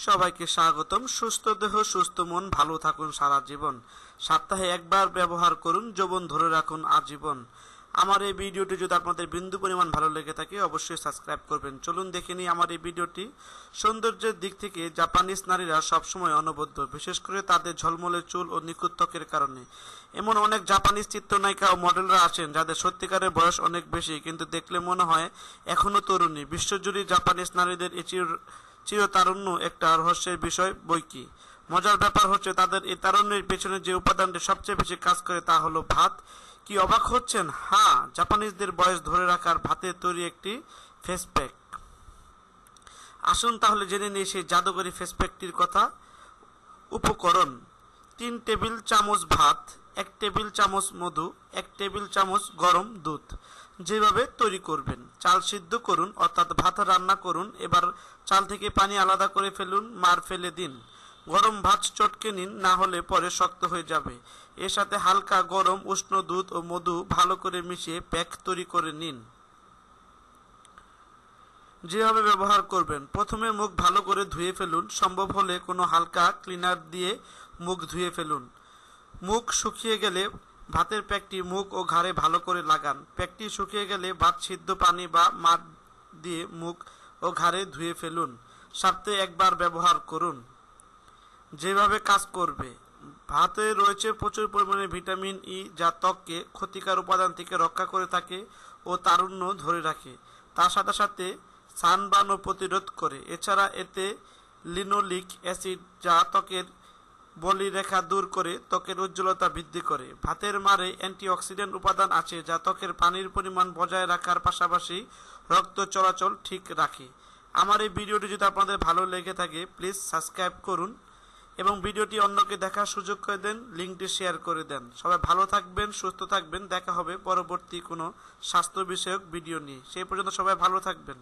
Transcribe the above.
সবাইকে স্বাগতম। সুস্থ দেহ সুস্থ মন, ভালো থাকুন সারা জীবন। সপ্তাহে একবার ব্যবহার করুন, যৌবন ধরে রাখুন আজীবন। আমার এই ভিডিওটি যদি আপনাদের বিন্দু পরিমাণ ভালো লেগে থাকে অবশ্যই সাবস্ক্রাইব করবেন। চলুন দেখে নিই আমার এই ভিডিওটি। সৌন্দর্যের দিক থেকে জাপানিজ নারীরা সবসময় অনবদ্য, বিশেষ করে তাদের ঝলমলে চুল ও নিখুঁত ত্বকের কারণে। এমন অনেক জাপানিজ চিত্রনায়িকা ও মডেলরা আছেন যাদের সত্যিকারের বয়স অনেক বেশি, কিন্তু দেখলে মনে হয় এখনো তরুণী। বিশ্বজুড়ে জাপানিজ নারীদের এই চিরতারুণ্য একটা রহস্যের বিষয় বৈকি। মজার ব্যাপার হচ্ছে তাদের এই তারুণ্যের পেছনে যে উপাদানটি সবচেয়ে বেশি কাজ করে তা হলো ভাত। কি অবাক হচ্ছেন? হ্যাঁ, জাপানিজদের বয়স ধরে রাখার ভাতের তৈরি একটি ফেস প্যাক। আসুন তাহলে জেনে নিই সেই জাদুকরী ফেস প্যাকটির কথা। উপকরণ: 3 টেবিল চামচ ভাত, 1 টেবিল চামচ মধু, 1 টেবিল চামচ গরম দুধ। যেভাবে তৈরি করবেন: চাল সিদ্ধ করুন, অর্থাৎ ভাত রান্না করুন। এবার চাল থেকে পানি আলাদা করে ফেলুন, মার ফেলে দিন। গরম ভাত চটকে নিন, না হলে পরে শক্ত হয়ে যাবে। এর সাথে হালকা গরম উষ্ণ দুধ ও মধু ভালো করে মিশিয়ে প্যাক তৈরি করে নিন। যেভাবে ব্যবহার করবেন: প্রথমে মুখ ভালো করে ধুয়ে ফেলুন, সম্ভব হলে কোনো হালকা ক্লিনার দিয়ে মুখ ধুয়ে ফেলুন। মুখ শুকিয়ে গেলে ভাতের প্যাকটি মুখ ও ঘাড়ে ভালো করে লাগান। প্যাকটি শুকিয়ে গেলে ভাত সিদ্ধ পানি বা মার দিয়ে মুখ ও ঘাড়ে ধুয়ে ফেলুন। সপ্তাহে একবার ব্যবহার করুন। যেভাবে কাজ করবে: ভাতে রয়েছে প্রচুর পরিমাণে ভিটামিন ই, যা ত্বককে ক্ষতিকর উপাদান থেকে রক্ষা করে থাকে ও তারুণ্য ধরে রাখে। তার সাথে সাথে সানবার্নও প্রতিরোধ করে। এছাড়া এতে লিনোলিক অ্যাসিড, যা ত্বকের বলিরেখা দূর করে ত্বকের উজ্জ্বলতা বৃদ্ধি করে। ভাতের মারে অ্যান্টিঅক্সিডেন্ট উপাদান আছে, যা ত্বকের পানির পরিমাণ বজায় রাখার পাশাপাশি রক্ত চলাচল ঠিক রাখে। আমার এই ভিডিওটি যদি আপনাদের ভালো লেগে থাকে প্লিজ সাবস্ক্রাইব করুন এবং ভিডিওটি অন্যকে দেখার সুযোগ করে দেন, লিঙ্কটি শেয়ার করে দেন। সবাই ভালো থাকবেন, সুস্থ থাকবেন। দেখা হবে পরবর্তী কোনো স্বাস্থ্য বিষয়ক ভিডিও নিয়ে। সেই পর্যন্ত সবাই ভালো থাকবেন।